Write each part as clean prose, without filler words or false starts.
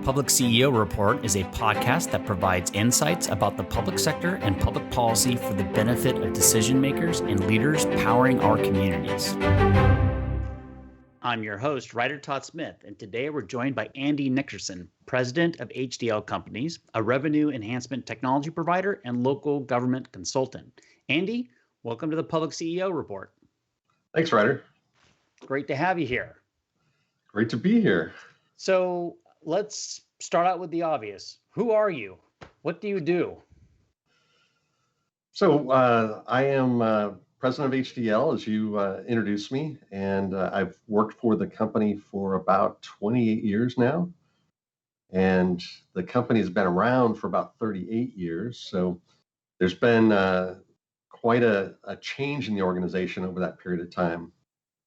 Public CEO Report is a podcast that provides insights about the public sector and public policy for the benefit of decision makers and leaders powering our communities. I'm your host, Ryder Todd Smith, and today we're joined by Andy Nickerson, president of HdL Companies, a revenue enhancement technology provider and local government consultant. Andy, welcome to the Public CEO Report. Thanks, Ryder. Great to have you here. Great to be here. So let's start out with the obvious. Who are you? What do you do? So I am president of HdL, as you introduced me, and I've worked for the company for about 28 years now. And the company has been around for about 38 years. So there's been quite a change in the organization over that period of time.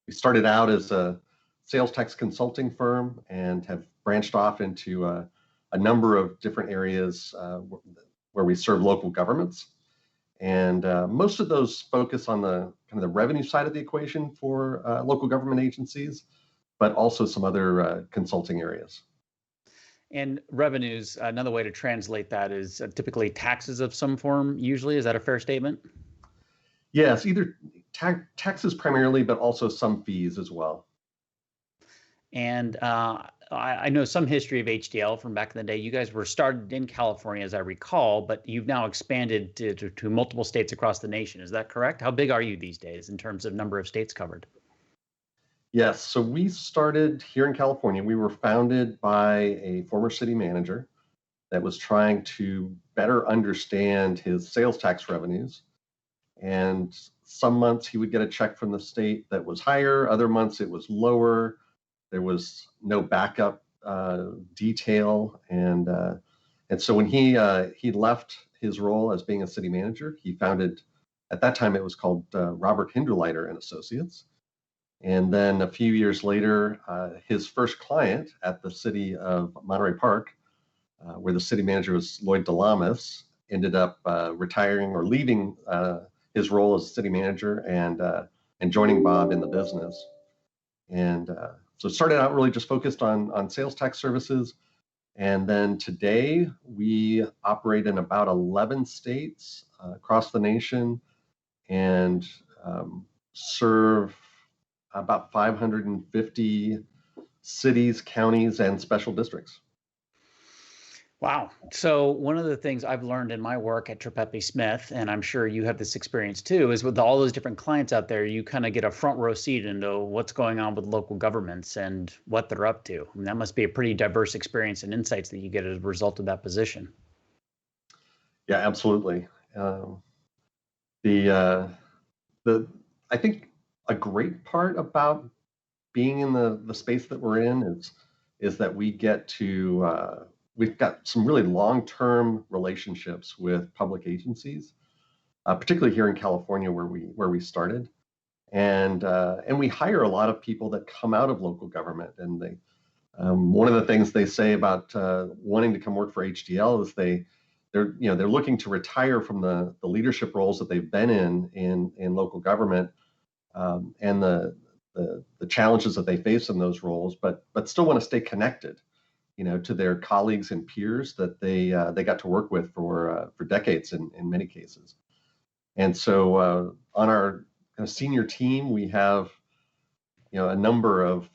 We started out as a sales tax consulting firm and have branched off into a number of different areas where we serve local governments. And most of those focus on the kind of the revenue side of the equation for local government agencies, but also some other consulting areas. And revenues, another way to translate that is typically taxes of some form, usually. Is that a fair statement? Yes, either taxes primarily, but also some fees as well. And I know some history of HdL from back in the day. You guys were started in California, as I recall, but you've now expanded to multiple states across the nation. Is that correct? How big are you these days in terms of number of states covered? Yes, so we started here in California. We were founded by a former city manager that was trying to better understand his sales tax revenues. And some months he would get a check from the state that was higher, other months it was lower. There was no backup detail, and so when he left his role as being a city manager, he founded, at that time it was called Robert Hinderleiter and Associates, and then a few years later, his first client at the city of Monterey Park, where the city manager was Lloyd DeLamas, ended up retiring or leaving his role as a city manager and joining Bob in the business, and so it started out really just focused on sales tax services. And then today we operate in about 11 states across the nation and serve about 550 cities, counties, and special districts. Wow. So one of the things I've learned in my work at Tripepi Smith, and I'm sure you have this experience too, is with all those different clients out there, you kind of get a front row seat into what's going on with local governments and what they're up to. And that must be a pretty diverse experience and insights that you get as a result of that position. Yeah, absolutely. I think a great part about being in the space that we're in is that we get to we've got some really long-term relationships with public agencies, particularly here in California where we started, and we hire a lot of people that come out of local government. And they one of the things they say about wanting to come work for HdL is they're looking to retire from the leadership roles that they've been in local government, and the challenges that they face in those roles, but still want to stay connected, to their colleagues and peers that they got to work with for decades in many cases. And so on our senior team, we have a number of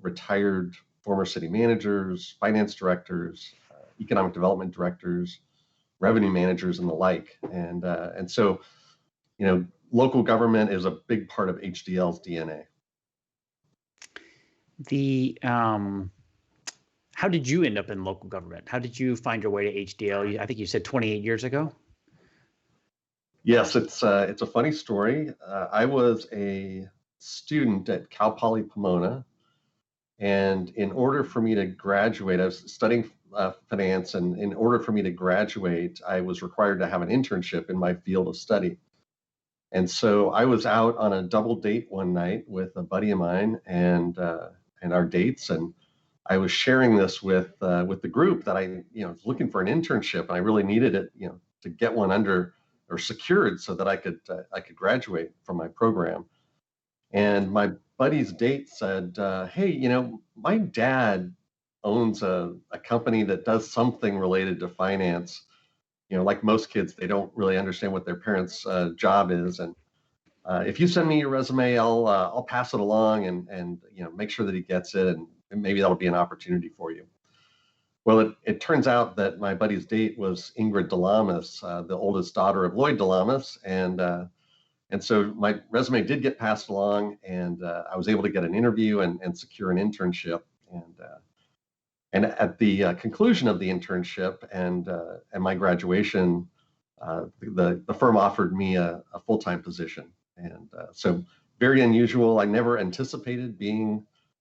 retired former city managers, finance directors, economic development directors, revenue managers, and the like. And so local government is a big part of HdL's DNA. How did you end up in local government? How did you find your way to HdL? I think you said 28 years ago. Yes, it's a funny story. I was a student at Cal Poly Pomona, and in order for me to graduate, I was studying finance, and in order for me to graduate, I was required to have an internship in my field of study. And so I was out on a double date one night with a buddy of mine and our dates, and I was sharing this with the group that I was looking for an internship, and I really needed it to get one under or secured so that I could graduate from my program. And my buddy's date said, "Hey, my dad owns a company that does something related to finance, like most kids, they don't really understand what their parents' job is. And if you send me your resume, I'll pass it along and make sure that he gets it, and maybe that'll be an opportunity for you. Well, it turns out that my buddy's date was Ingrid Delamas, the oldest daughter of Lloyd Delamas, and so my resume did get passed along, and I was able to get an interview and secure an internship. And at the conclusion of the internship and my graduation, the firm offered me a full-time position. And so very unusual. I never anticipated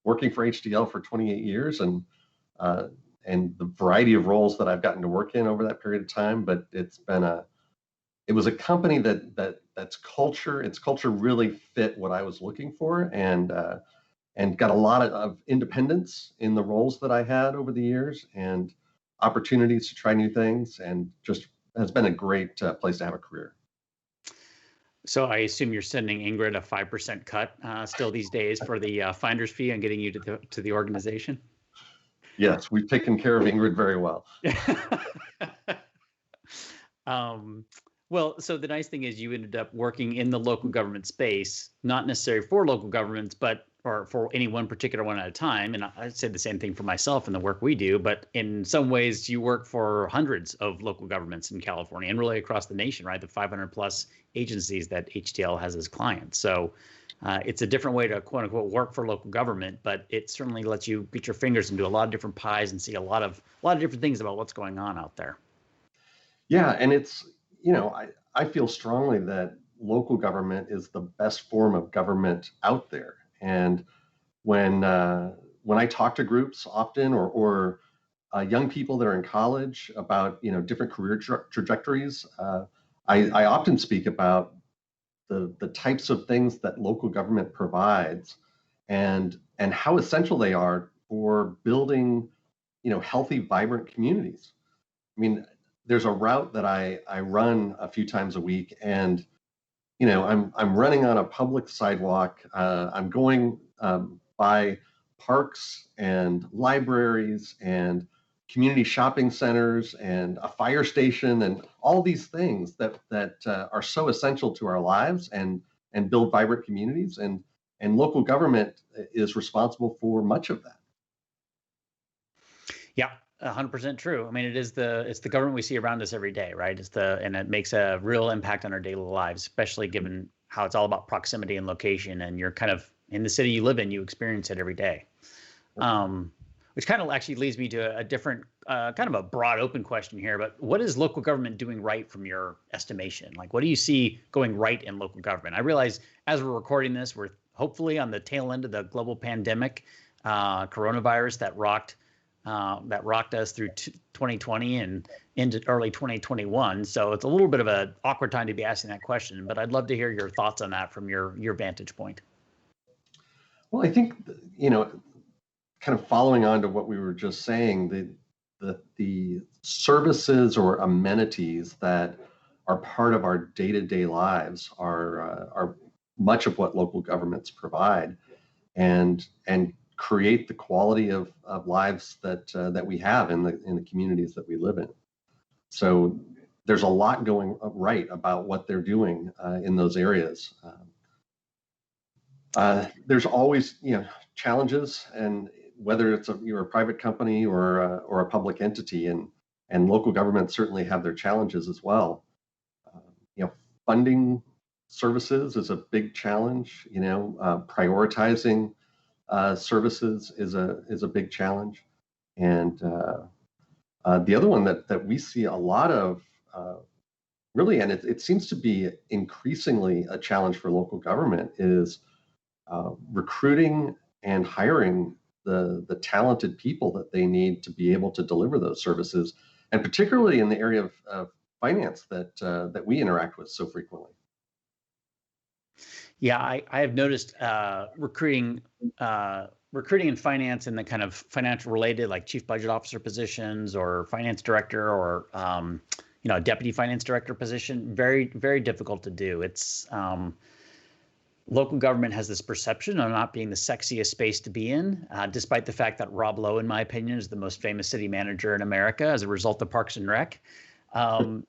working for HdL for 28 years and the variety of roles that I've gotten to work in over that period of time. But it was a company its culture really fit what I was looking for, and got a lot of independence in the roles that I had over the years and opportunities to try new things, and just has been a great place to have a career. So I assume you're sending Ingrid a 5% cut still these days for the finder's fee and getting you to the organization? Yes, we've taken care of Ingrid very well. Well, so the nice thing is you ended up working in the local government space, not necessarily for local governments, or for any one particular one at a time. And I'd say the same thing for myself in the work we do. But in some ways, you work for hundreds of local governments in California and really across the nation, right? The 500 plus agencies that HdL has as clients. So it's a different way to quote unquote work for local government, but it certainly lets you get your fingers into a lot of different pies and see a lot of different things about what's going on out there. Yeah, and it's, I feel strongly that local government is the best form of government out there. And when I talk to groups often, or young people that are in college about different career trajectories, I often speak about the types of things that local government provides, and how essential they are for building healthy, vibrant communities. I mean, there's a route that I run a few times a week, and I'm running on a public sidewalk. I'm going by parks and libraries and community shopping centers and a fire station and all these things that are so essential to our lives and build vibrant communities, and local government is responsible for much of that. Yeah. 100% true. I mean, it's the government we see around us every day, right? And it makes a real impact on our daily lives, especially given how it's all about proximity and location, and you're kind of in the city you live in, you experience it every day. Which kind of actually leads me to a different, kind of a broad open question here, but what is local government doing right from your estimation? Like, what do you see going right in local government? I realize as we're recording this, we're hopefully on the tail end of the global pandemic, coronavirus that rocked us through 2020 and into early 2021. So it's a little bit of an awkward time to be asking that question, but I'd love to hear your thoughts on that from your vantage point. Well, I think, kind of following on to what we were just saying, the services or amenities that are part of our day-to-day lives are much of what local governments provide, and create the quality of lives that we have in the communities that we live in. So there's a lot going right about what they're doing in those areas. There's always challenges, and whether you're a private company or a public entity, and local governments certainly have their challenges as well. Funding services is a big challenge. Prioritizing services is a big challenge, and the other one that we see a lot of, really, and it seems to be increasingly a challenge for local government, is recruiting and hiring the talented people that they need to be able to deliver those services, and particularly in the area of finance that we interact with so frequently. Yeah, I have noticed recruiting and finance in the kind of financial related, like chief budget officer positions or finance director or a deputy finance director position, very, very difficult to do. It's local government has this perception of not being the sexiest space to be in, despite the fact that Rob Lowe, in my opinion, is the most famous city manager in America as a result of Parks and Rec. Getting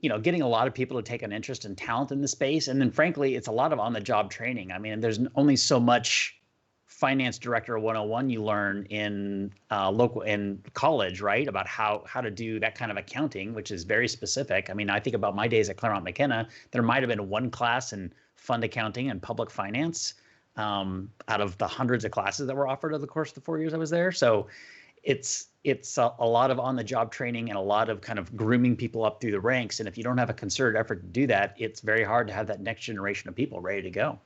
a lot of people to take an interest and talent in the space. And then frankly, it's a lot of on-the-job training. I mean, there's only so much finance director 101 you learn in college, right? About how to do that kind of accounting, which is very specific. I mean, I think about my days at Claremont McKenna, there might have been one class in fund accounting and public finance out of the hundreds of classes that were offered over the course of the 4 years I was there. So it's a lot of on-the-job training and a lot of kind of grooming people up through the ranks. And if you don't have a concerted effort to do that, it's very hard to have that next generation of people ready to go.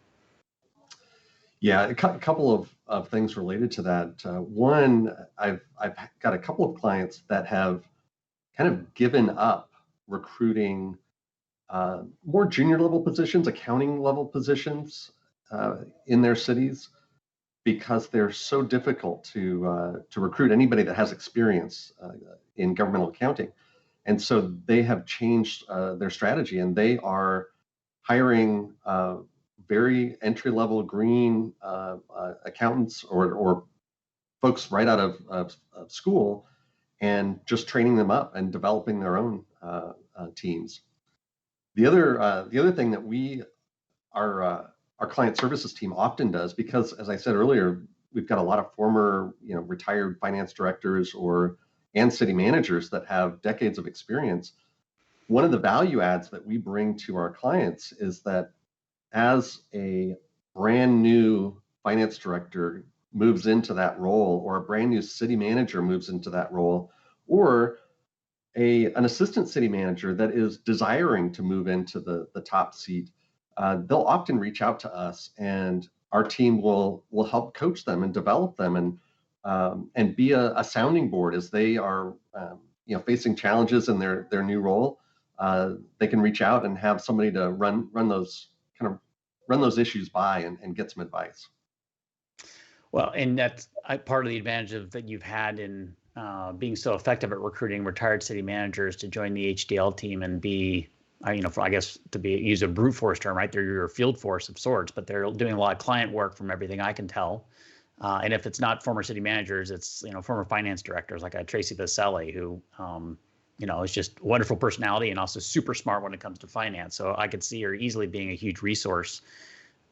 Yeah, a couple of things related to that. One, I've got a couple of clients that have kind of given up recruiting more junior level positions, accounting level positions in their cities, because they're so difficult to recruit anybody that has experience in governmental accounting. And so they have changed their strategy, and they are hiring very entry-level green accountants or folks right out of school, and just training them up and developing their own teams. The other thing that our client services team often does, because as I said earlier, we've got a lot of former retired finance directors and city managers that have decades of experience. One of the value adds that we bring to our clients is that as a brand new finance director moves into that role, or a brand new city manager moves into that role, or an assistant city manager that is desiring to move into the top seat, they'll often reach out to us, and our team will help coach them and develop them and be a sounding board as they are facing challenges in their new role. They can reach out and have somebody to run those issues by and get some advice. Well, and that's part of the advantage that you've had in being so effective at recruiting retired city managers to join the HdL team and be, I guess use a brute force term, right? They're your field force of sorts, but they're doing a lot of client work from everything I can tell. And if it's not former city managers, it's former finance directors like Tracy Vaselli, who is just a wonderful personality and also super smart when it comes to finance. So I could see her easily being a huge resource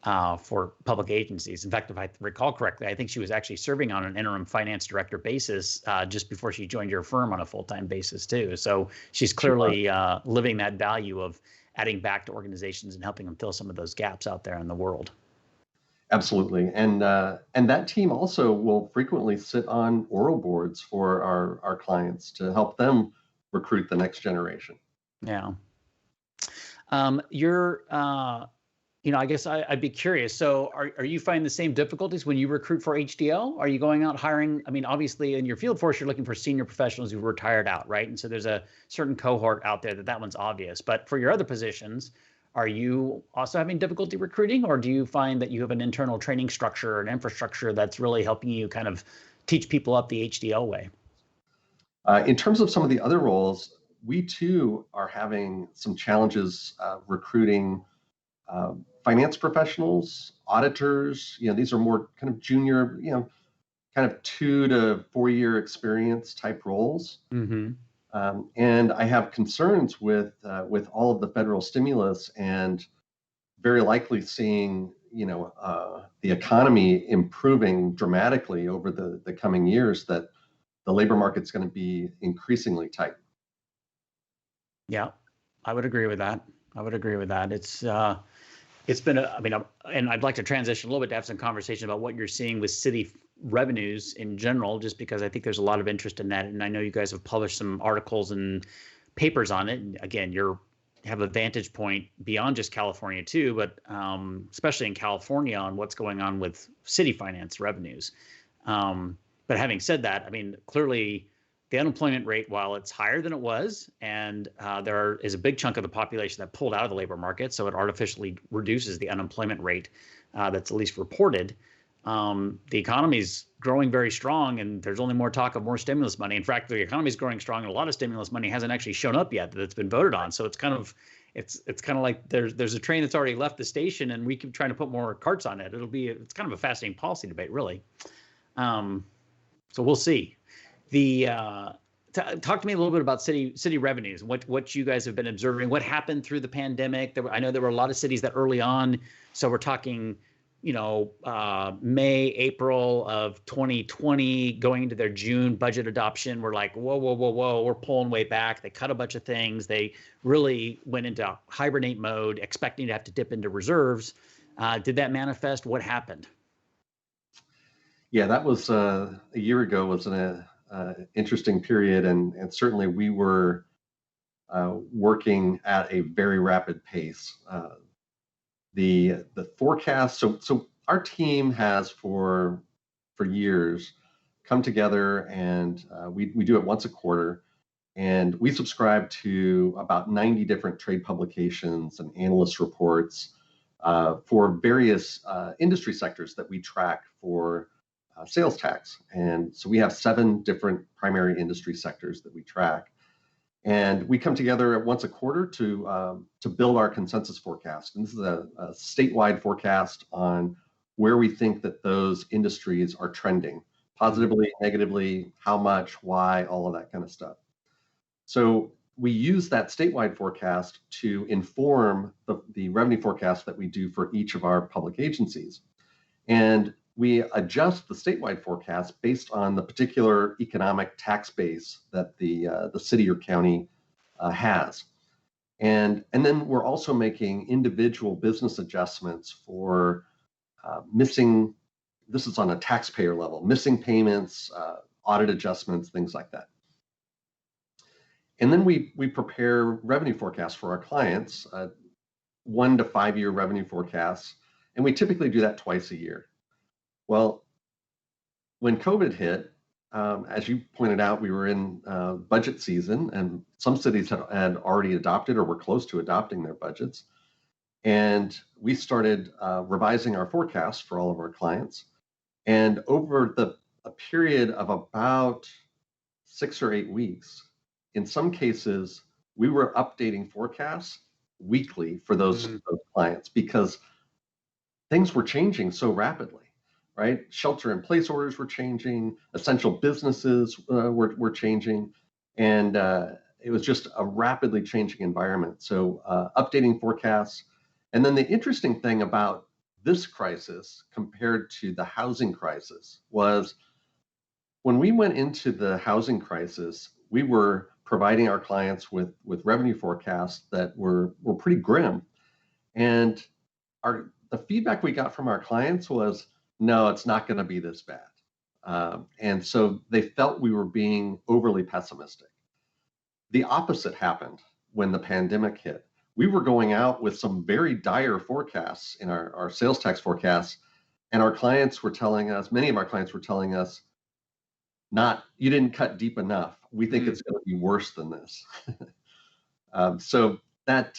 for public agencies. In fact, if I recall correctly, I think she was actually serving on an interim finance director basis just before she joined your firm on a full-time basis too. So she's clearly living that value of adding back to organizations and helping them fill some of those gaps out there in the world. Absolutely. And that team also will frequently sit on oral boards for our clients to help them recruit the next generation. Yeah. I guess I'd be curious. So are you finding the same difficulties when you recruit for HdL? Are you going out hiring? I mean, obviously in your field force, you're looking for senior professionals who've retired out, right? And so there's a certain cohort out there that one's obvious. But for your other positions, are you also having difficulty recruiting, or do you find that you have an internal training structure and infrastructure that's really helping you kind of teach people up the HdL way? In terms of some of the other roles, we too are having some challenges recruiting finance professionals, auditors. These are more kind of junior, kind of 2 to 4 year experience type roles. Mm-hmm. And I have concerns with all of the federal stimulus and very likely seeing the economy improving dramatically over the coming years, that the labor market's going to be increasingly tight. Yeah, I would agree with that. It's been and I'd like to transition a little bit to have some conversation about what you're seeing with city revenues in general, just because I think there's a lot of interest in that. And I know you guys have published some articles and papers on it. And again, you have a vantage point beyond just California too, but especially in California on what's going on with city finance revenues. But having said that, I mean, clearly the unemployment rate, while it's higher than it was, and there is a big chunk of the population that pulled out of the labor market, so it artificially reduces the unemployment rate that's at least reported. The economy's growing very strong, and there's only more talk of more stimulus money. In fact, the economy's growing strong, and a lot of stimulus money hasn't actually shown up yet that's been voted on. So it's kind of it's kind of like there's a train that's already left the station, and we keep trying to put more carts on it. It's kind of a fascinating policy debate, really. So we'll see. Talk to me a little bit about city revenues. What you guys have been observing. What happened through the pandemic? I know there were a lot of cities that early on. So we're talking, May, April of 2020, going into their June budget adoption. We're like, whoa, we're pulling way back. They cut a bunch of things. They really went into hibernate mode, expecting to have to dip into reserves. Did that manifest? What happened? Yeah, that was a year ago. Was an interesting period, and certainly we were working at a very rapid pace. The forecast. So our team has for years come together, and we do it once a quarter, and we subscribe to about 90 different trade publications and analyst reports for various industry sectors that we track for sales tax. And so we have 7 different primary industry sectors that we track. And we come together once a quarter to build our consensus forecast. And this is a statewide forecast on where we think that those industries are trending, positively, negatively, how much, why, all of that kind of stuff. So we use that statewide forecast to inform the revenue forecast that we do for each of our public agencies. And we adjust the statewide forecast based on the particular economic tax base that the city or county has. And then we're also making individual business adjustments for missing, this is on a taxpayer level, missing payments, audit adjustments, things like that. And then we prepare revenue forecasts for our clients, 1 to 5 year revenue forecasts, and we typically do that twice a year. Well, when COVID hit, as you pointed out, we were in budget season, and some cities had already adopted or were close to adopting their budgets. And we started revising our forecasts for all of our clients. And over a period of about 6 or 8 weeks, in some cases, we were updating forecasts weekly for those clients because things were changing so rapidly. Right? Shelter-in-place orders were changing, essential businesses were changing, and it was just a rapidly changing environment. So updating forecasts. And then the interesting thing about this crisis compared to the housing crisis was when we went into the housing crisis, we were providing our clients with revenue forecasts that were pretty grim. And the feedback we got from our clients was, no, it's not going to be this bad. And so they felt we were being overly pessimistic. The opposite happened when the pandemic hit. We were going out with some very dire forecasts in our sales tax forecasts, and our clients were telling us, many of our clients were telling us, you didn't cut deep enough. We think it's going to be worse than this. So that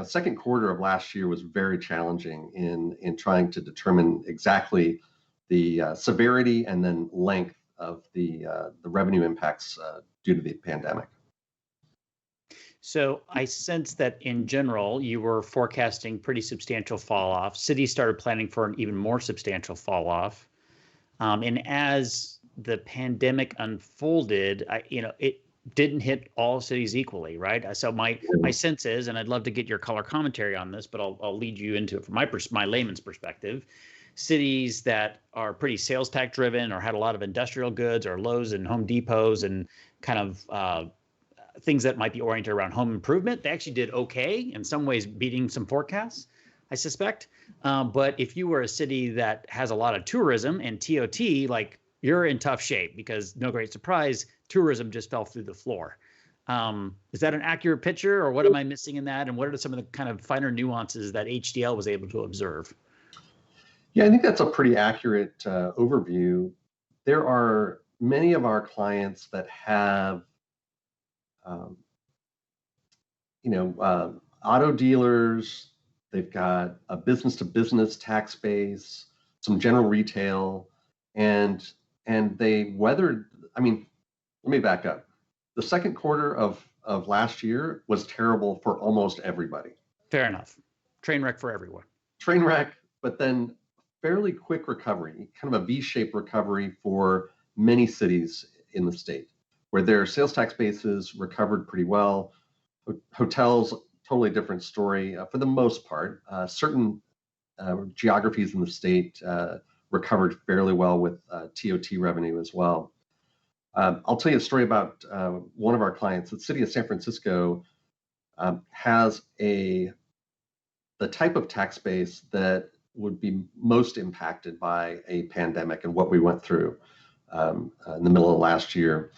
second quarter of last year was very challenging in trying to determine exactly the severity and then length of the revenue impacts due to the pandemic. So I sense that in general, you were forecasting pretty substantial fall off. Cities started planning for an even more substantial fall off. And as the pandemic unfolded, it didn't hit all cities equally, right? So my sense is, and I'd love to get your color commentary on this, but I'll lead you into it from my layman's perspective. Cities that are pretty sales tax driven or had a lot of industrial goods or Lowe's and Home Depots and kind of things that might be oriented around home improvement, they actually did okay, in some ways beating some forecasts, I suspect. But if you were a city that has a lot of tourism and TOT, like, you're in tough shape because, no great surprise, tourism just fell through the floor. Is that an accurate picture, or what am I missing in that? And what are some of the kind of finer nuances that HdL was able to observe? Yeah, I think that's a pretty accurate overview. There are many of our clients that have, auto dealers. They've got a business-to-business tax base, some general retail, and they weathered. I mean, let me back up. The second quarter of of last year was terrible for almost everybody. Fair enough. Train wreck for everyone. Train wreck, but then fairly quick recovery, kind of a V-shaped recovery for many cities in the state, where their sales tax bases recovered pretty well. Hotels, totally different story for the most part. Certain geographies in the state recovered fairly well with TOT revenue as well. I'll tell you a story about one of our clients. The city of San Francisco has the type of tax base that would be most impacted by a pandemic and what we went through in the middle of last year.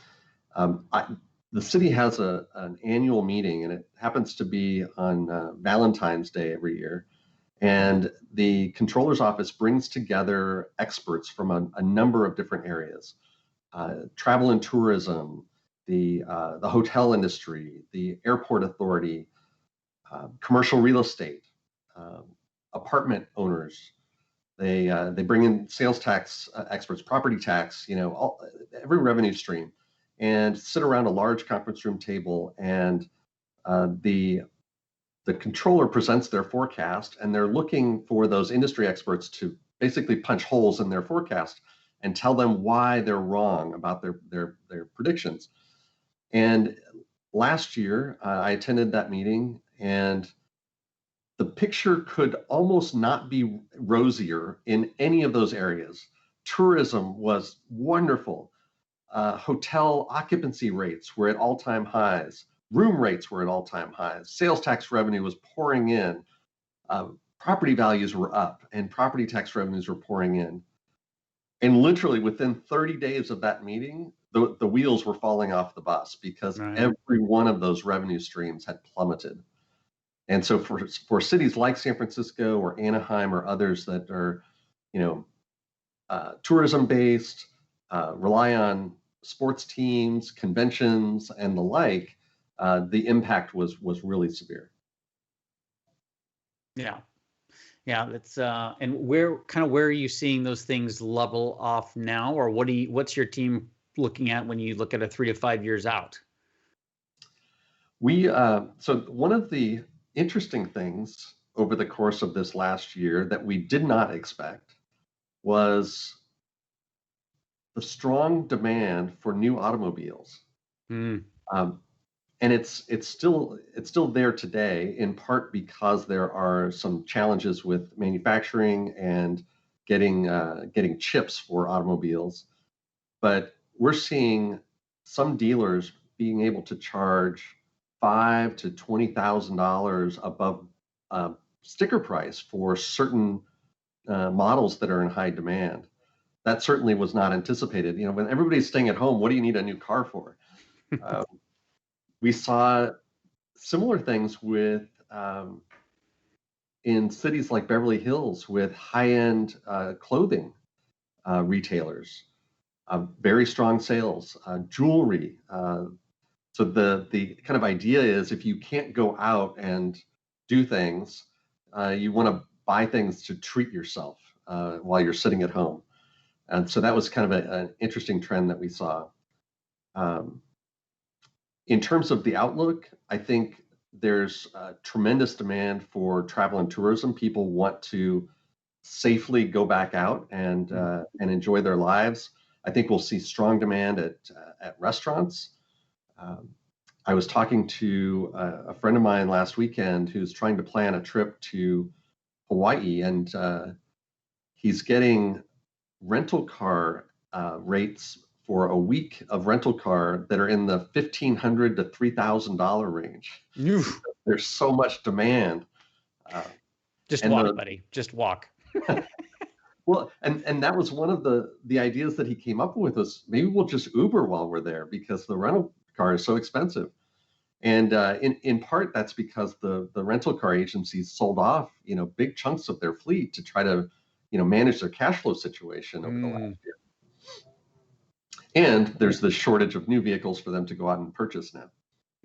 The city has an annual meeting, and it happens to be on Valentine's Day every year. And the controller's office brings together experts from a number of different areas: travel and tourism, the hotel industry, the airport authority, commercial real estate, apartment owners. They bring in sales tax experts, property tax, every revenue stream, and sit around a large conference room table. And the controller presents their forecast, and they're looking for those industry experts to basically punch holes in their forecast and tell them why they're wrong about their predictions. And last year, I attended that meeting, and the picture could almost not be rosier in any of those areas. Tourism was wonderful. Hotel occupancy rates were at all-time highs. Room rates were at all-time highs. Sales tax revenue was pouring in. Property values were up, and property tax revenues were pouring in. And literally within 30 days of that meeting, the wheels were falling off the bus because every one of those revenue streams had plummeted. And so for cities like San Francisco or Anaheim or others that are, tourism-based, rely on sports teams, conventions, and the like, the impact was really severe. Yeah. That's and where are you seeing those things level off now, or what's your team looking at when you look at 3 to 5 years out? So one of the interesting things over the course of this last year that we did not expect was the strong demand for new automobiles. And it's still there today, in part because there are some challenges with manufacturing and getting chips for automobiles. But we're seeing some dealers being able to charge $5,000 to $20,000 above sticker price for certain models that are in high demand. That certainly was not anticipated. When everybody's staying at home, what do you need a new car for? We saw similar things with in cities like Beverly Hills with high-end clothing retailers, very strong sales, jewelry. So the kind of idea is, if you can't go out and do things, you want to buy things to treat yourself while you're sitting at home. And so that was kind of an interesting trend that we saw. In terms of the outlook, I think there's tremendous demand for travel and tourism. People want to safely go back out and enjoy their lives. I think we'll see strong demand at restaurants. I was talking to a friend of mine last weekend who's trying to plan a trip to Hawaii, and he's getting rental car rates for a week of rental car that are in the $1,500 to $3,000 range. There's so much demand. Just walk, buddy. Just walk. Well, and that was one of the ideas that he came up with, was maybe we'll just Uber while we're there because the rental car is so expensive. And in part, that's because the rental car agencies sold off, big chunks of their fleet to try to, manage their cash flow situation over the last year. And there's the shortage of new vehicles for them to go out and purchase now.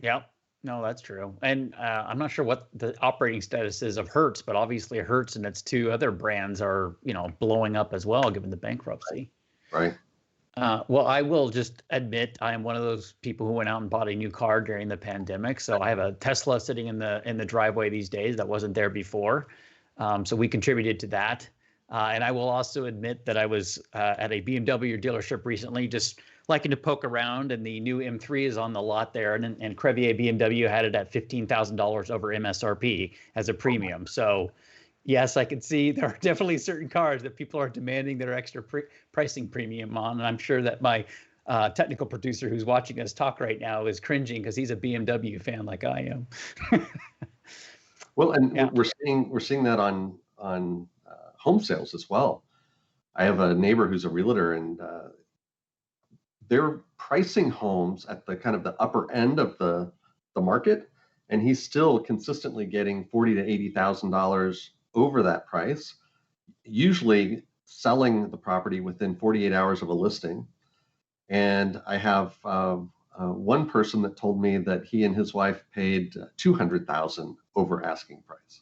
Yeah, no, that's true. And I'm not sure what the operating status is of Hertz, but obviously Hertz and its 2 other brands are, blowing up as well, given the bankruptcy. Right. Well, I will just admit I am one of those people who went out and bought a new car during the pandemic. So I have a Tesla sitting in the driveway these days that wasn't there before. So we contributed to that. And I will also admit that I was at a BMW dealership recently, just liking to poke around, and the new M3 is on the lot there, and Crevier BMW had it at $15,000 over MSRP as a premium. So yes, I can see there are definitely certain cars that people are demanding their extra pricing premium on. And I'm sure that my technical producer who's watching us talk right now is cringing because he's a BMW fan like I am. Well, and Yeah. we're seeing that on home sales as well. I have a neighbor who's a realtor, and they're pricing homes at the kind of the upper end of the market, and he's still consistently getting $40,000 to $80,000 over that price, usually selling the property within 48 hours of a listing. And I have one person that told me that he and his wife paid $200,000 over asking price.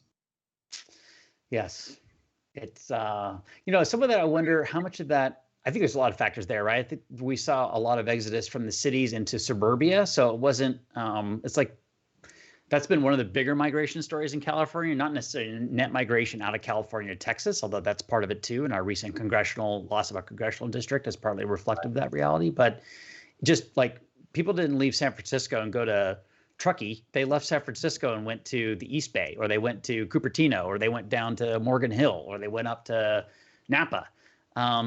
Yes. It's, some of that, I wonder how much of that, I think there's a lot of factors there, right? I think we saw a lot of exodus from the cities into suburbia. So it wasn't, it's like, that's been one of the bigger migration stories in California, not necessarily net migration out of California to Texas, although that's part of it too. And our recent loss of our congressional district is partly reflective of that reality. But just like people didn't leave San Francisco and go to Truckee, they left San Francisco and went to the East Bay, or they went to Cupertino, or they went down to Morgan Hill, or they went up to Napa.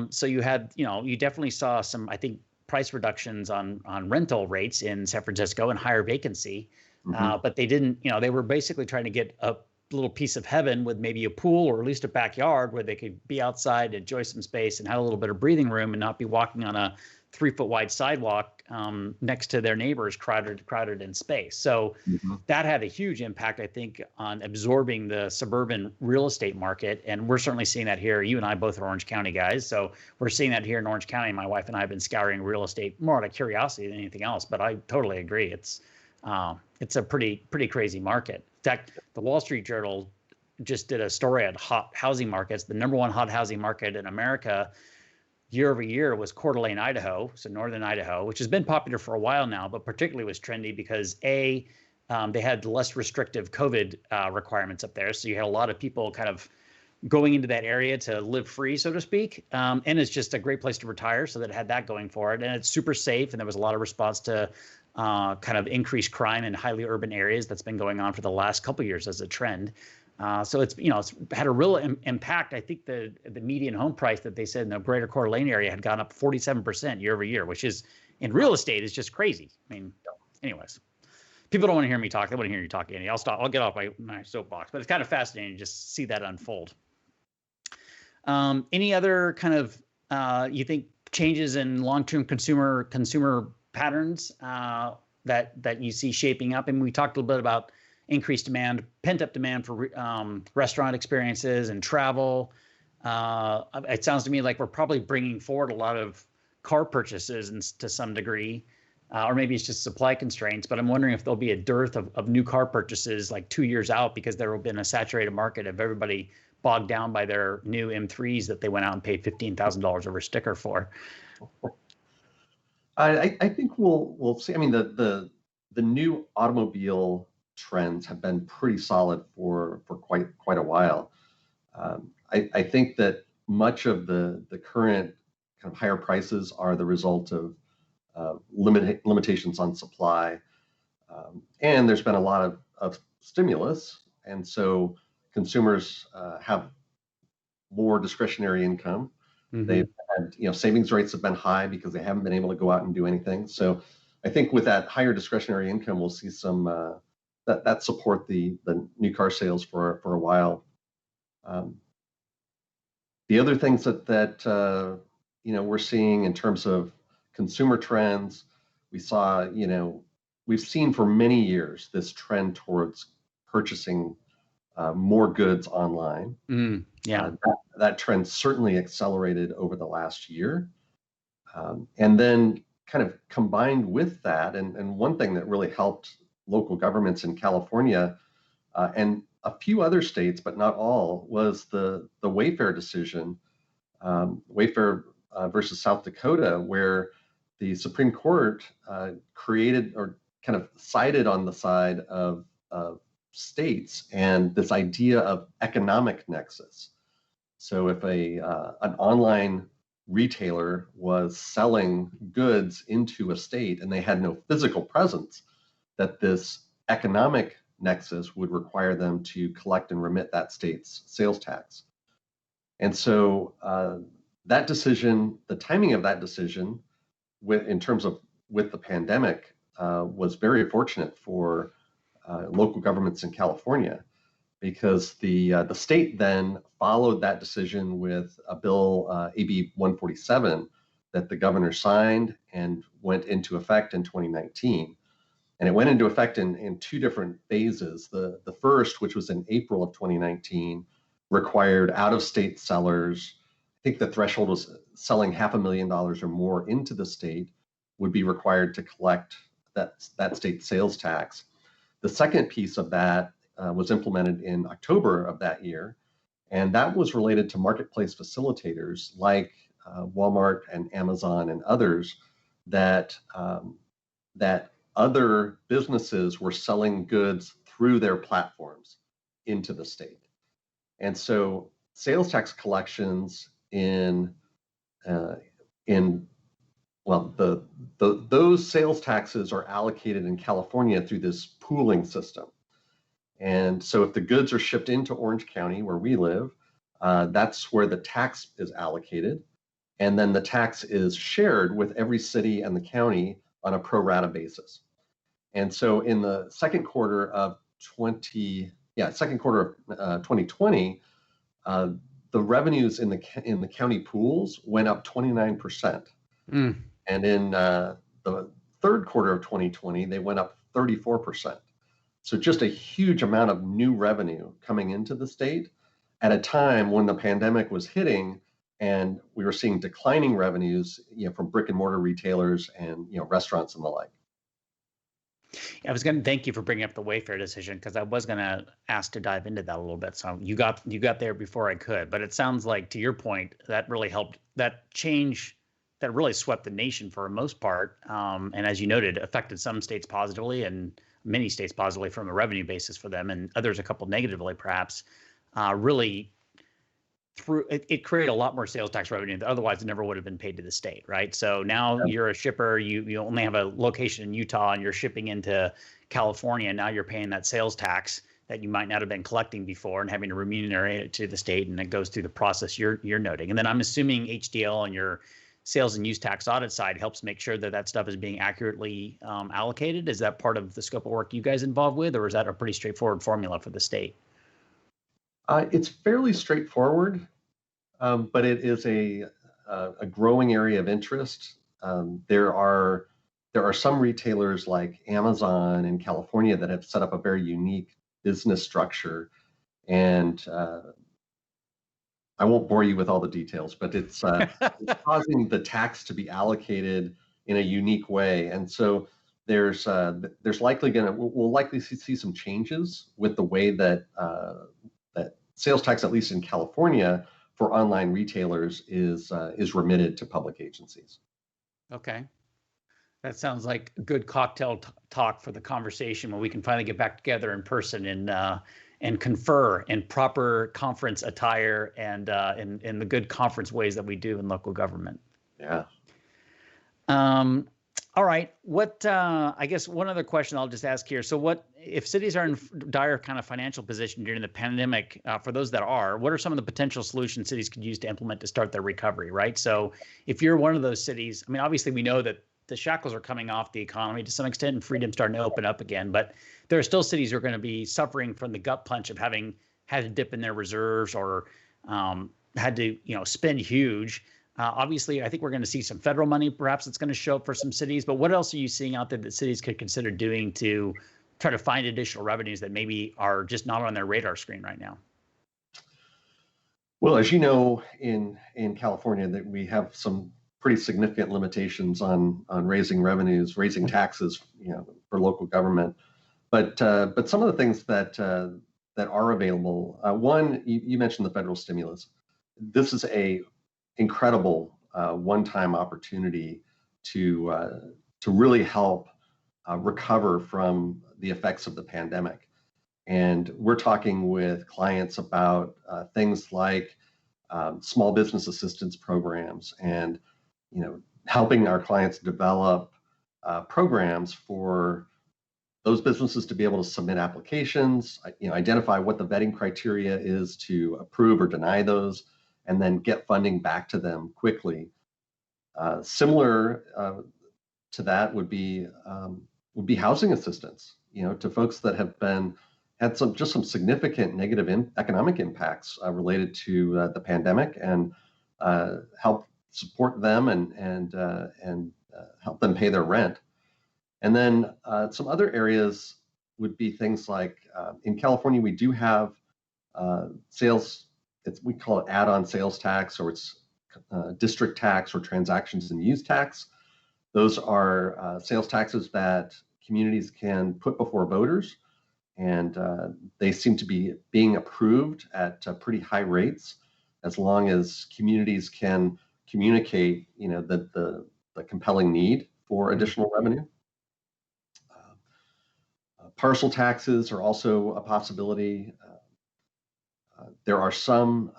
So you had, you definitely saw some, I think, price reductions on rental rates in San Francisco and higher vacancy. But they didn't, they were basically trying to get a little piece of heaven with maybe a pool or at least a backyard where they could be outside, enjoy some space, and have a little bit of breathing room, and not be walking on a 3-foot wide sidewalk next to their neighbors, crowded in space. So that had a huge impact, I think, on absorbing the suburban real estate market. And we're certainly seeing that here. You and I both are Orange County guys. So we're seeing that here in Orange County. My wife and I have been scouring real estate more out of curiosity than anything else. But I totally agree. It's a pretty crazy market. In fact, the Wall Street Journal just did a story on hot housing markets. The number one hot housing market in America year over year was Coeur d'Alene, Idaho, so northern Idaho, which has been popular for a while now, but particularly was trendy because they had less restrictive COVID requirements up there. So you had a lot of people kind of going into that area to live free, so to speak. And it's just a great place to retire. So that it had that going for it. And it's super safe. And there was a lot of response to kind of increased crime in highly urban areas that's been going on for the last couple of years as a trend. So it's had a real impact. I think the median home price that they said in the greater Coeur d'Alene area had gone up 47% year over year, which is in real estate is just crazy. I mean, anyways, people don't want to hear me talk. They want to hear you talk, Andy. I'll stop. I'll get off my soapbox, but it's kind of fascinating to just see that unfold. Any other kind of you think changes in long-term consumer patterns that you see shaping up? And we talked a little bit about increased demand, pent-up demand for restaurant experiences and travel. It sounds to me like we're probably bringing forward a lot of car purchases to some degree, or maybe it's just supply constraints. But I'm wondering if there'll be a dearth of new car purchases like 2 years out because there will be a saturated market of everybody bogged down by their new M3s that they went out and paid $15,000 over sticker for. I think we'll see. I mean, the new automobile trends have been pretty solid for quite a while. I think that much of the current kind of higher prices are the result of limitations on supply, and there's been a lot of stimulus, and so consumers have more discretionary income. They've had, savings rates have been high because they haven't been able to go out and do anything. So I think with that higher discretionary income, we'll see some that support the new car sales for a while. The other things that we're seeing in terms of consumer trends, we've seen for many years this trend towards purchasing more goods online. That trend certainly accelerated over the last year. And then kind of combined with that, and one thing that really helped local governments in California and a few other states, but not all, was the Wayfair decision. Wayfair versus South Dakota, where the Supreme Court created or kind of sided on the side of states and this idea of economic nexus. So if an online retailer was selling goods into a state and they had no physical presence, that this economic nexus would require them to collect and remit that state's sales tax. And so that decision, the timing of that decision, in terms of with the pandemic, was very fortunate for local governments in California, because the state then followed that decision with a bill, AB 147, that the governor signed and went into effect in 2019. And it went into effect in two different phases. The first, which was in April of 2019, required out-of-state sellers, I think the threshold was selling $500,000 or more into the state, would be required to collect that state sales tax. The second piece of that was implemented in October of that year, and that was related to marketplace facilitators like Walmart and Amazon and others that other businesses were selling goods through their platforms into the state. And so sales tax collections those sales taxes are allocated in California through this pooling system. And so if the goods are shipped into Orange County, where we live, that's where the tax is allocated. And then the tax is shared with every city and the county on a pro rata basis. And so in the second quarter of 2020, the revenues in the county pools went up 29%. Mm. And in the third quarter of 2020, they went up 34%. So just a huge amount of new revenue coming into the state at a time when the pandemic was hitting and we were seeing declining revenues, from brick and mortar retailers and, restaurants and the like. I was going to thank you for bringing up the Wayfair decision, because I was going to ask to dive into that a little bit. So you got there before I could, but it sounds like, to your point, that really helped. That change that really swept the nation for the most part, and as you noted, affected some states positively and many states positively from a revenue basis for them, and others a couple negatively, perhaps. Really, it created a lot more sales tax revenue that otherwise never would have been paid to the state, right? So now you're a shipper, you only have a location in Utah and you're shipping into California. Now you're paying that sales tax that you might not have been collecting before and having to remunerate it to the state, and it goes through the process you're noting. And then I'm assuming HdL on your sales and use tax audit side helps make sure that stuff is being accurately allocated. Is that part of the scope of work you guys involved with, or is that a pretty straightforward formula for the state? It's fairly straightforward, but it is a growing area of interest. There are some retailers like Amazon in California that have set up a very unique business structure, and I won't bore you with all the details, but it's causing the tax to be allocated in a unique way, and so there's likely we'll likely see some changes with the way that that sales tax, at least in California, for online retailers is remitted to public agencies. Okay, that sounds like good cocktail talk for the conversation when we can finally get back together in person and confer in proper conference attire and in the good conference ways that we do in local government. Yeah. All right. I guess one other question I'll just ask here. So what if cities are in dire kind of financial position during the pandemic, for those that are, what are some of the potential solutions cities could use to implement to start their recovery, right? So if you're one of those cities, I mean, obviously we know that the shackles are coming off the economy to some extent and freedom's starting to open up again, but there are still cities who are going to be suffering from the gut punch of having had to dip in their reserves or had to, spend huge. Obviously, I think we're going to see some federal money perhaps that's going to show up for some cities, but what else are you seeing out there that cities could consider doing to try to find additional revenues that maybe are just not on their radar screen right now? Well, as you know, in California, that we have some pretty significant limitations on raising revenues, raising taxes, for local government. But some of the things that are available, one, you mentioned the federal stimulus. This is a incredible one-time opportunity to really help recover from the effects of the pandemic. And we're talking with clients about things like small business assistance programs, and helping our clients develop programs for those businesses to be able to submit applications, identify what the vetting criteria is to approve or deny those, and then get funding back to them quickly. Similar to that would be housing assistance, to folks that have had some significant negative economic impacts related to the pandemic, and help support them and help them pay their rent. And then some other areas would be things like in California, we do have sales. We call it add-on sales tax, or it's district tax or transactions and use tax. Those are sales taxes that communities can put before voters, and they seem to be being approved at pretty high rates, as long as communities can communicate, the compelling need for additional revenue. Parcel taxes are also a possibility. There are some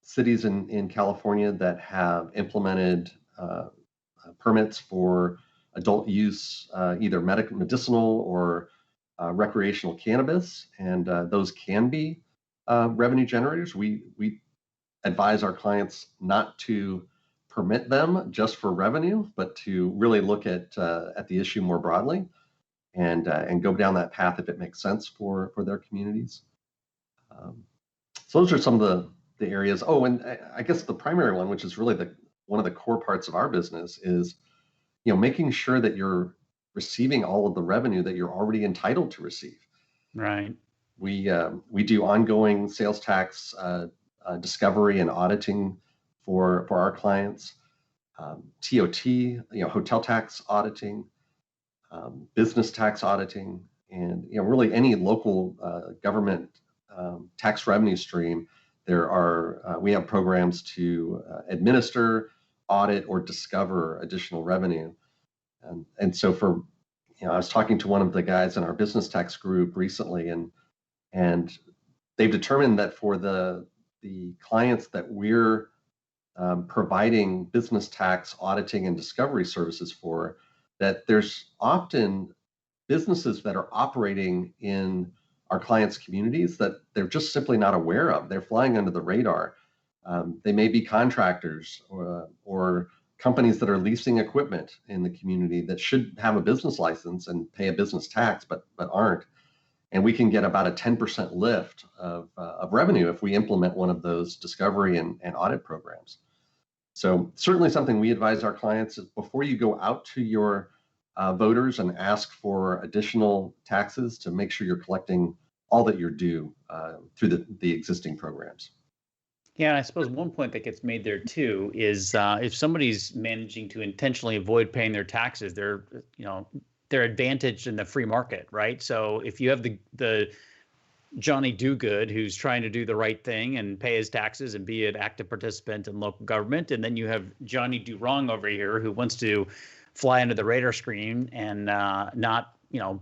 cities in California that have implemented permits for adult use, either medicinal or recreational cannabis, and those can be revenue generators. We advise our clients not to permit them just for revenue, but to really look at the issue more broadly, and go down that path if it makes sense for their communities. So those are some of the areas. Oh, and I guess the primary one, which is really one of the core parts of our business, is making sure that you're receiving all of the revenue that you're already entitled to receive. Right. We do ongoing sales tax discovery and auditing for our clients, TOT, hotel tax auditing, business tax auditing, and really any local government tax revenue stream. We have programs to administer, audit, or discover additional revenue. And so I was talking to one of the guys in our business tax group recently, and they've determined that for the clients that we're providing business tax auditing and discovery services for, that there's often businesses that are operating in our clients' communities that they're just simply not aware of. They're flying under the radar. They may be contractors or companies that are leasing equipment in the community that should have a business license and pay a business tax, but aren't. And we can get about a 10% lift of revenue if we implement one of those discovery and audit programs. So certainly something we advise our clients is, before you go out to your voters and ask for additional taxes, to make sure you're collecting all that you're due through the existing programs. Yeah, and I suppose one point that gets made there too is if somebody's managing to intentionally avoid paying their taxes, they're advantaged in the free market, right? So if you have the Johnny Do-Good who's trying to do the right thing and pay his taxes and be an active participant in local government, and then you have Johnny Do-Wrong over here who wants to fly under the radar screen and not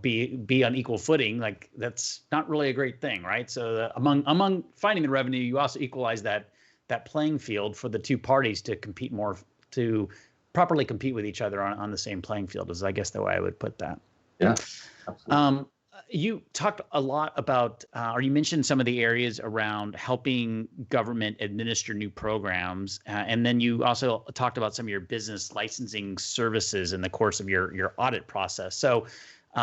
be on equal footing, like that's not really a great thing, right? So among finding the revenue, you also equalize that playing field for the two parties to compete more, to properly compete with each other on the same playing field, is I guess the way I would put that. Yeah, absolutely. You talked a lot about, or you mentioned some of the areas around helping government administer new programs, and then you also talked about some of your business licensing services in the course of your audit process. So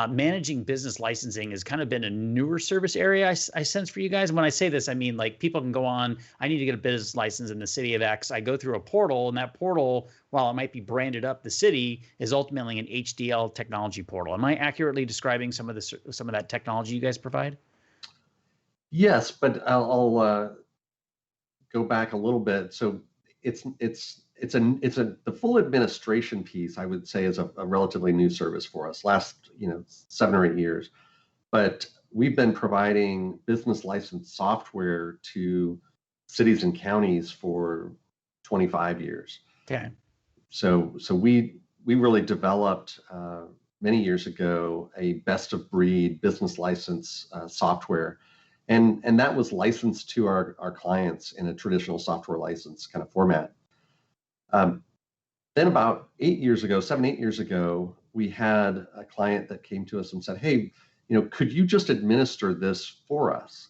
managing business licensing has kind of been a newer service area, I sense, for you guys. And when I say this, I mean, like, people can go on, I need to get a business license in the city of X. I go through a portal, and that portal, while it might be branded up the city, is ultimately an HdL technology portal. Am I accurately describing some of that technology you guys provide? Yes, but I'll go back a little bit. So the full administration piece, I would say, is a relatively new service for us, last 7 or 8 years. But we've been providing business license software to cities and counties for 25 years. Okay. So we really developed many years ago a best of breed business license software, and that was licensed to our clients in a traditional software license kind of format. Then about 7, 8 years ago, we had a client that came to us and said, "Hey, could you just administer this for us?"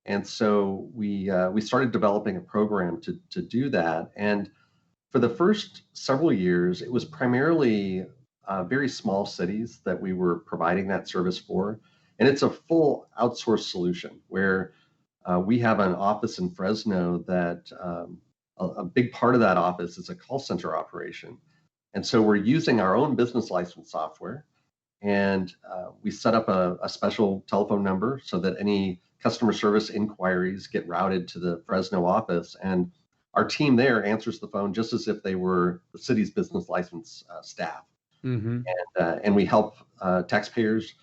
And so we started developing a program to do that. And for the first several years, it was primarily very small cities that we were providing that service for. And it's a full outsourced solution where we have an office in Fresno that a big part of that office is a call center operation. And so we're using our own business license software, and we set up a special telephone number so that any customer service inquiries get routed to the Fresno office. And our team there answers the phone just as if they were the city's business license staff. Mm-hmm. And we help taxpayers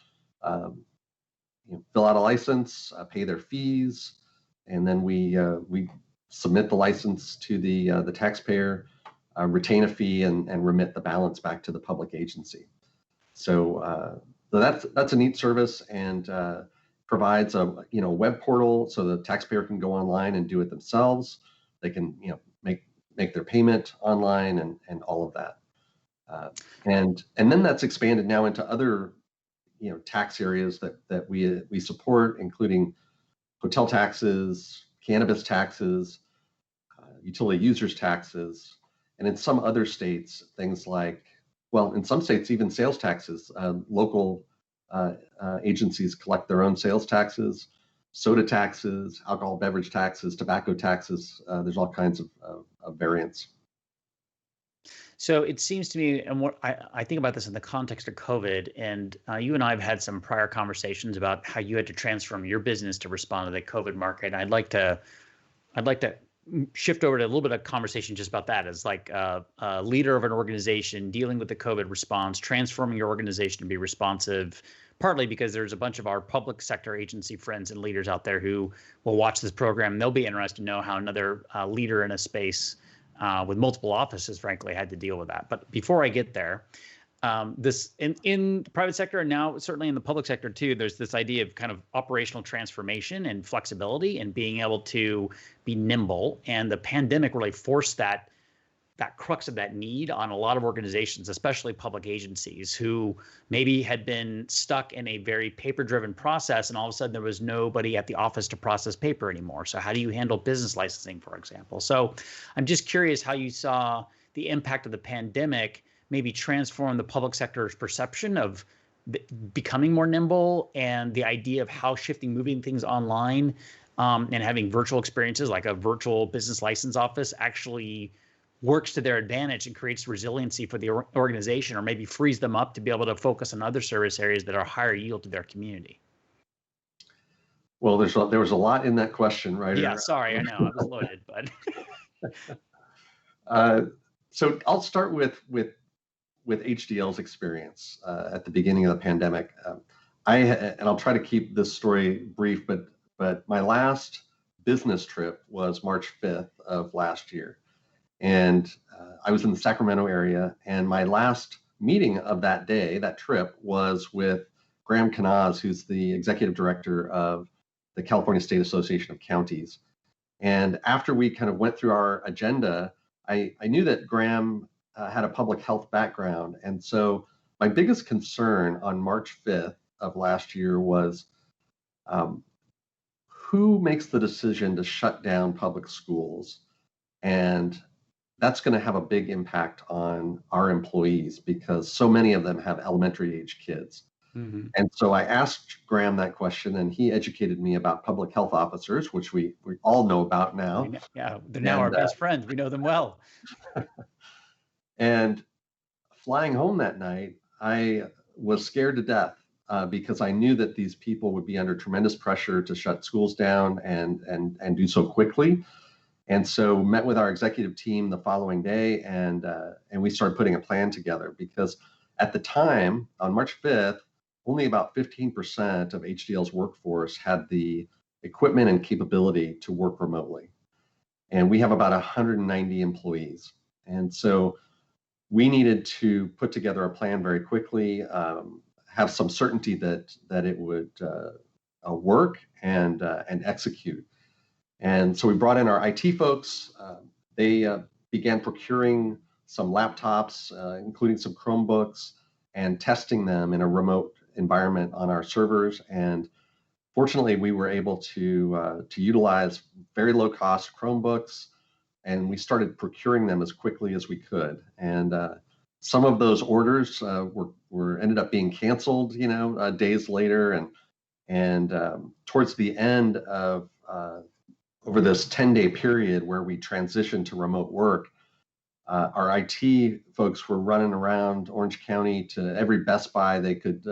fill out a license, pay their fees, and then we submit the license to the taxpayer, retain a fee, and remit the balance back to the public agency. So that's a neat service, and provides a web portal so the taxpayer can go online and do it themselves. They can make their payment online and all of that. And then that's expanded now into other tax areas that we support, including hotel taxes, cannabis taxes, utility users taxes, and in some other states, things like, well, in some states, even sales taxes. Local agencies collect their own sales taxes, soda taxes, alcohol beverage taxes, tobacco taxes. There's all kinds of variants. So it seems to me, and what I think about this in the context of COVID, and you and I have had some prior conversations about how you had to transform your business to respond to the COVID market. And I'd like to shift over to a little bit of conversation just about that, as like a leader of an organization dealing with the COVID response, transforming your organization to be responsive, partly because there's a bunch of our public sector agency friends and leaders out there who will watch this program. They'll be interested to know how another leader in a space with multiple offices, frankly, had to deal with that. But before I get there, this in the private sector, and now certainly in the public sector too, there's this idea of kind of operational transformation and flexibility and being able to be nimble. And the pandemic really forced that crux of that need on a lot of organizations, especially public agencies, who maybe had been stuck in a very paper-driven process, and all of a sudden there was nobody at the office to process paper anymore. So how do you handle business licensing, for example? So I'm just curious how you saw the impact of the pandemic maybe transform the public sector's perception of becoming more nimble, and the idea of how moving things online and having virtual experiences like a virtual business license office actually works to their advantage and creates resiliency for the organization, or maybe frees them up to be able to focus on other service areas that are higher yield to their community. Well, there was a lot in that question, Ryder. Yeah, sorry, I know I was loaded, but so I'll start with HdL's experience at the beginning of the pandemic. And I'll try to keep this story brief, but my last business trip was March 5th of last year. And I was in the Sacramento area, and my last meeting of that day, that trip, was with Graham Kanaz, who's the executive director of the California State Association of Counties. And after we kind of went through our agenda, I knew that Graham had a public health background. And so my biggest concern on March 5th of last year was who makes the decision to shut down public schools? And that's going to have a big impact on our employees because so many of them have elementary age kids. Mm-hmm. And so I asked Graham that question, and he educated me about public health officers, which we all know about now. Yeah, they're now our best friends. We know them well. And flying home that night, I was scared to death because I knew that these people would be under tremendous pressure to shut schools down and do so quickly. And so met with our executive team the following day, and we started putting a plan together, because at the time, on March 5th, only about 15% of HdL's workforce had the equipment and capability to work remotely. and we have about 190 employees. And so we needed to put together a plan very quickly, have some certainty that it would work and execute. And so we brought in our IT folks. They began procuring some laptops, including some Chromebooks, and testing them in a remote environment on our servers. And fortunately, we were able to utilize very low cost Chromebooks, and we started procuring them as quickly as we could. And some of those orders were ended up being canceled, days later. And towards the end of over this 10-day period where we transitioned to remote work, our IT folks were running around Orange County to every Best Buy they could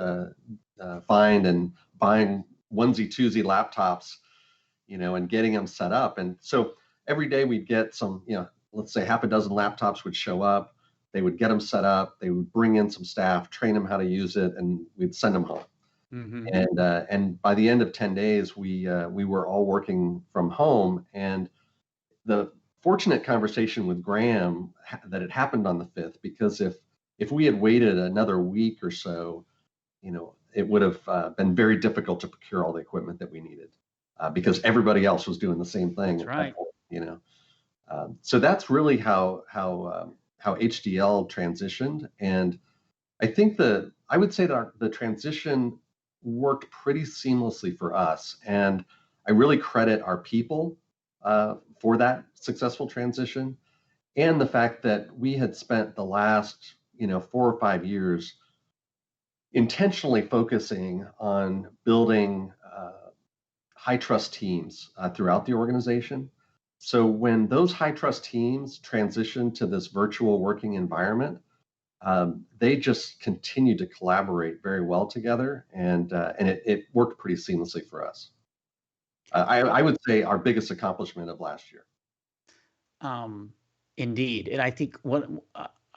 find and buying onesie-twosie laptops, and getting them set up. And so every day we'd get some, let's say half a dozen laptops would show up. They would get them set up. They would bring in some staff, train them how to use it, and we'd send them home. Mm-hmm. And by the end of 10 days, we were all working from home. And the fortunate conversation with Graham that it happened on the 5th, because if we had waited another week or so, it would have been very difficult to procure all the equipment that we needed, because everybody else was doing the same thing. That's right. So that's really how HdL transitioned. And I think I would say that the transition worked pretty seamlessly for us. And I really credit our people for that successful transition, and the fact that we had spent the last 4 or 5 years intentionally focusing on building high trust teams throughout the organization. So when those high trust teams transitioned to this virtual working environment, they just continued to collaborate very well together, and it worked pretty seamlessly for us. I would say our biggest accomplishment of last year. Indeed. And I think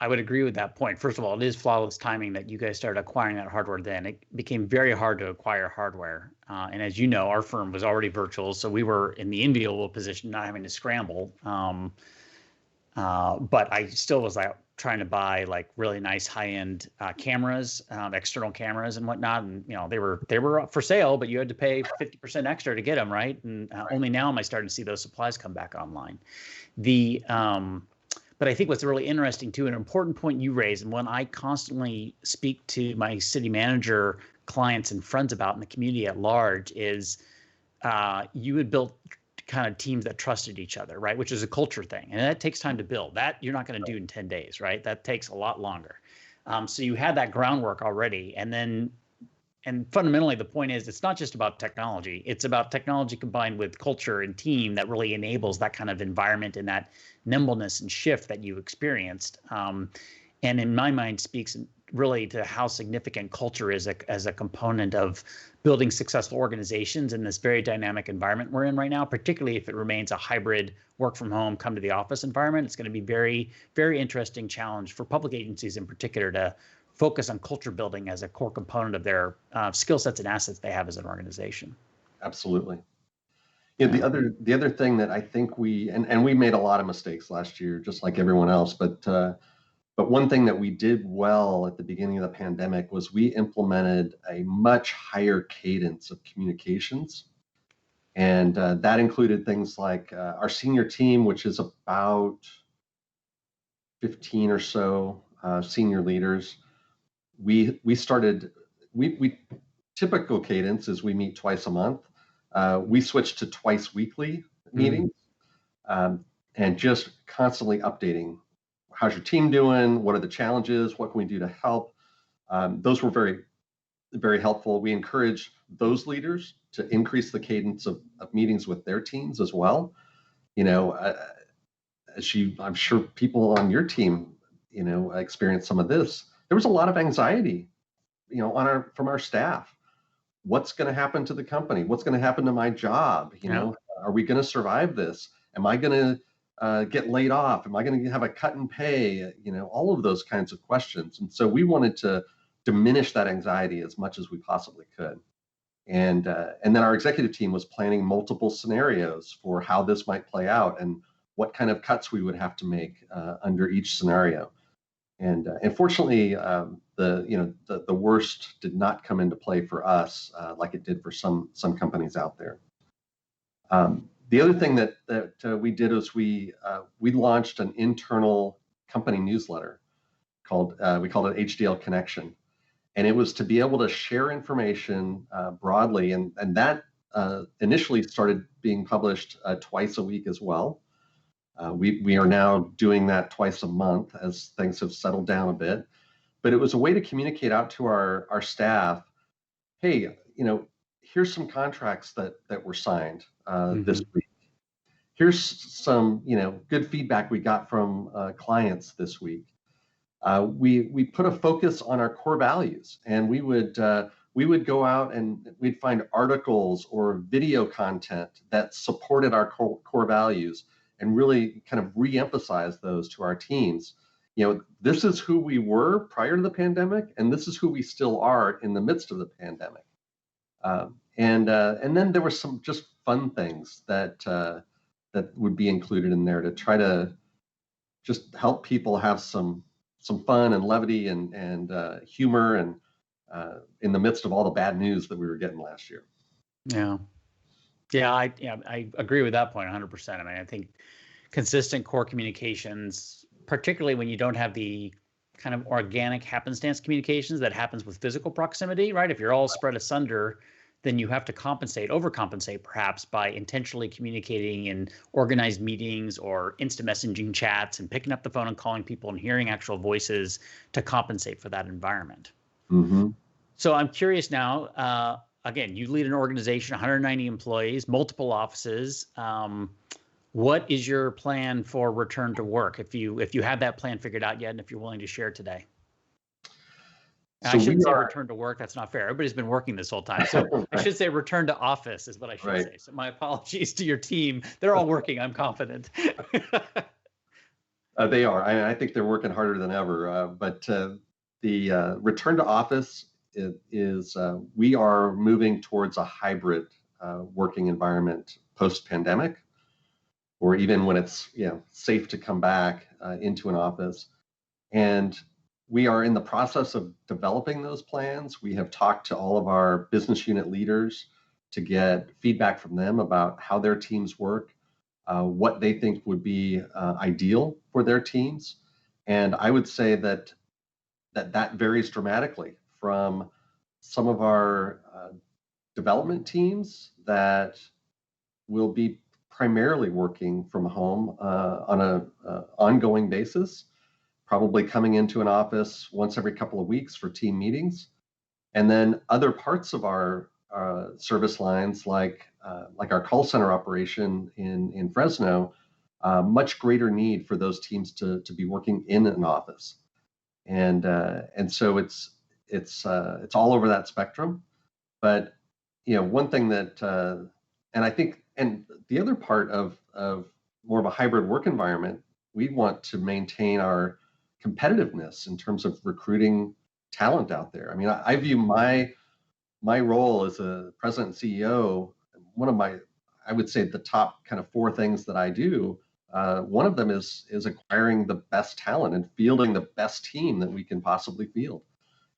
I would agree with that point. First of all, it is flawless timing that you guys started acquiring that hardware then. It became very hard to acquire hardware. And as you know, our firm was already virtual, so we were in the enviable position not having to scramble. But I still was trying to buy really nice high-end cameras, external cameras and whatnot. And they were up for sale, but you had to pay 50% extra to get them, right? And only now am I starting to see those supplies come back online. But I think what's really interesting too, an important point you raised, and one I constantly speak to my city manager clients and friends about in the community at large, is you had built kind of teams that trusted each other, right? Which is a culture thing. And that takes time to build. That you're not going to do in 10 days, right? That takes a lot longer. So you had that groundwork already. And fundamentally, the point is, it's not just about technology. It's about technology combined with culture and team that really enables that kind of environment and that nimbleness and shift that you experienced. And in my mind, speaks really to how significant culture is as a component of building successful organizations in this very dynamic environment we're in right now, particularly if it remains a hybrid work from home, come to the office environment. It's going to be very, very interesting challenge for public agencies in particular to focus on culture building as a core component of their skill sets and assets they have as an organization. Absolutely. Yeah, the other thing that I think we made a lot of mistakes last year, just like everyone else, but one thing that we did well at the beginning of the pandemic was we implemented a much higher cadence of communications. And that included things like our senior team, which is about 15 or so senior leaders. We typical cadence is we meet twice a month. We switched to twice weekly meetings, and just constantly updating. How's your team doing? What are the challenges? What can we do to help? Those were very, very helpful. We encourage those leaders to increase the cadence of meetings with their teams as well. I'm sure people on your team, experienced some of this. There was a lot of anxiety, from our staff. What's going to happen to the company? What's going to happen to my job? Are we going to survive this? Am I going to get laid off? Am I going to have a cut in pay? All of those kinds of questions. And so we wanted to diminish that anxiety as much as we possibly could. And then our executive team was planning multiple scenarios for how this might play out. And what kind of cuts we would have to make under each scenario. And fortunately, the worst did not come into play for us like it did for some companies out there. The other thing that we did was we launched an internal company newsletter we called it HdL Connection, and it was to be able to share information broadly, and that initially started being published twice a week as well. We are now doing that twice a month as things have settled down a bit, but it was a way to communicate out to our staff, hey, here's some contracts that were signed this week. Here's some good feedback we got from clients this week. We put a focus on our core values, and we would go out and we'd find articles or video content that supported our core values and really kind of re-emphasize those to our teams. This is who we were prior to the pandemic, and this is who we still are in the midst of the pandemic. And then there were some just fun things that would be included in there to try to just help people have some fun and levity and humor and in the midst of all the bad news that we were getting last year. Yeah, I agree with that point 100%. I mean, I think consistent core communications, particularly when you don't have the kind of organic happenstance communications that happens with physical proximity, right? If you're all spread asunder, then you have to overcompensate perhaps by intentionally communicating in organized meetings or instant messaging chats and picking up the phone and calling people and hearing actual voices to compensate for that environment. So I'm curious now, again, you lead an organization, 190 employees, multiple offices. What is your plan for return to work? If you have that plan figured out yet, and if you're willing to share today. So I shouldn't say return to work. That's not fair. Everybody's been working this whole time. So right. I should say return to office is what I should say. So my apologies to your team. They're all working, I'm confident. They are. I think they're working harder than ever. But the return to office is we are moving towards a hybrid working environment post-pandemic, or even when it's safe to come back into an office. And we are in the process of developing those plans. We have talked to all of our business unit leaders to get feedback from them about how their teams work, what they think would be ideal for their teams. And I would say that varies dramatically from some of our development teams that will be primarily working from home on an ongoing basis, probably coming into an office once every couple of weeks for team meetings. And then other parts of our service lines, like our call center operation in Fresno, much greater need for those teams to be working in an office. And so it's all over that spectrum. But one thing that and I think, and the other part of more of a hybrid work environment, we want to maintain our competitiveness in terms of recruiting talent out there. I mean, I view my role as a president and CEO, one of I would say the top kind of 4 things that I do. One of them is acquiring the best talent and fielding the best team that we can possibly field.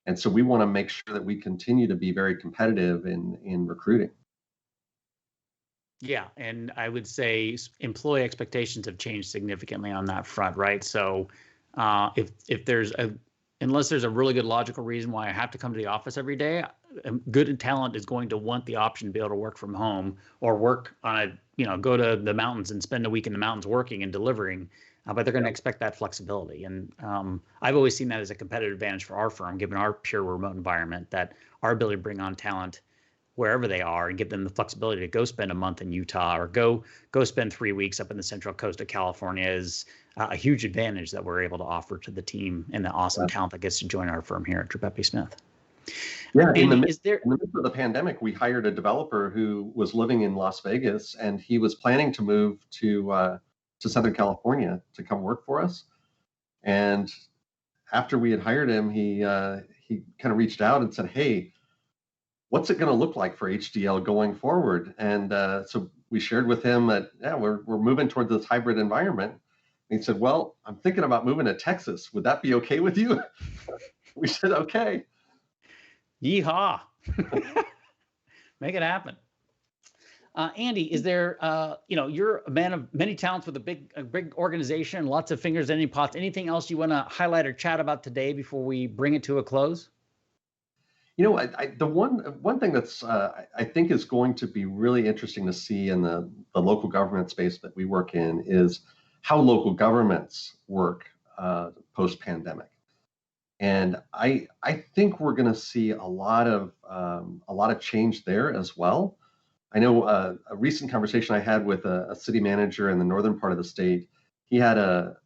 And so we want to make sure that we continue to be very competitive in recruiting. Yeah, and I would say employee expectations have changed significantly on that front, right? So if there's unless there's a really good logical reason why I have to come to the office every day, good talent is going to want the option to be able to work from home or work on go to the mountains and spend a week in the mountains working and delivering. But they're going to expect that flexibility. And I've always seen that as a competitive advantage for our firm, given our pure remote environment, that our ability to bring on talent wherever they are and give them the flexibility to go spend a month in Utah or go spend 3 weeks up in the Central Coast of California is a huge advantage that we're able to offer to the team and the awesome talent that gets to join our firm here at Tripepi Smith. Yeah, in the midst of the pandemic, we hired a developer who was living in Las Vegas, and he was planning to move to Southern California to come work for us. And after we had hired him, he kind of reached out and said, "Hey, what's it going to look like for HdL going forward?" And so we shared with him that, yeah, we're moving toward this hybrid environment. And he said, well, I'm thinking about moving to Texas. Would that be okay with you? We said, okay. Yeehaw. Make it happen. Andy, is there, you're a man of many talents with a big organization, lots of fingers in any pots. Anything else you want to highlight or chat about today before we bring it to a close? The one thing that's I think is going to be really interesting to see in the local government space that we work in is how local governments work post-pandemic. And I think we're going to see a lot of change there as well. I know a recent conversation I had with a city manager in the northern part of the state. He had a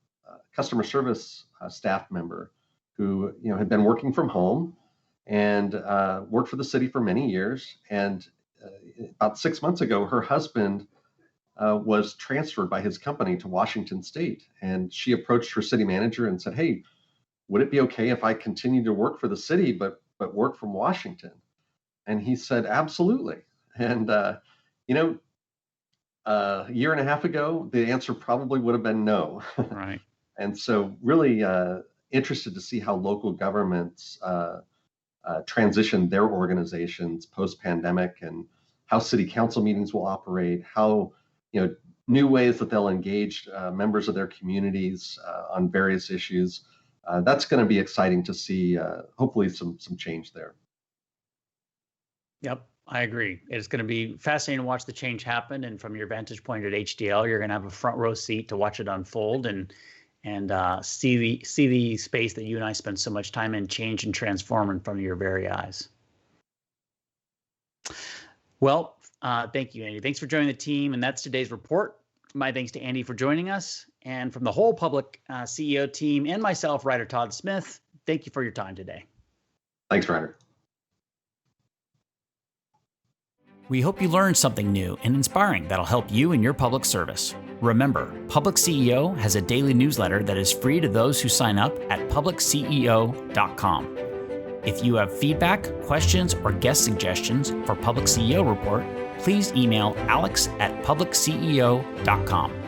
customer service staff member who had been working from home and worked for the city for many years. And about 6 months ago, her husband was transferred by his company to Washington State, and she approached her city manager and said, "Hey, would it be okay if I continue to work for the city, but work from Washington?" And he said, "Absolutely." And, a year and a half ago, the answer probably would have been no. Right. And so really interested to see how local governments transition their organizations post-pandemic and how city council meetings will operate, how, new ways that they'll engage members of their communities on various issues. That's going to be exciting to see, hopefully some change there. Yep, I agree. It's going to be fascinating to watch the change happen. And from your vantage point at HdL, you're going to have a front row seat to watch it unfold and see the space that you and I spend so much time in change and transform in front of your very eyes. Well, thank you, Andy. Thanks for joining the team. And that's today's report. My thanks to Andy for joining us. And from the whole Public CEO team and myself, Ryder Todd Smith, thank you for your time today. Thanks, Ryder. We hope you learned something new and inspiring that'll help you in your public service. Remember, PublicCEO has a daily newsletter that is free to those who sign up at PublicCEO.com. If you have feedback, questions, or guest suggestions for PublicCEO Report, please email alex@PublicCEO.com.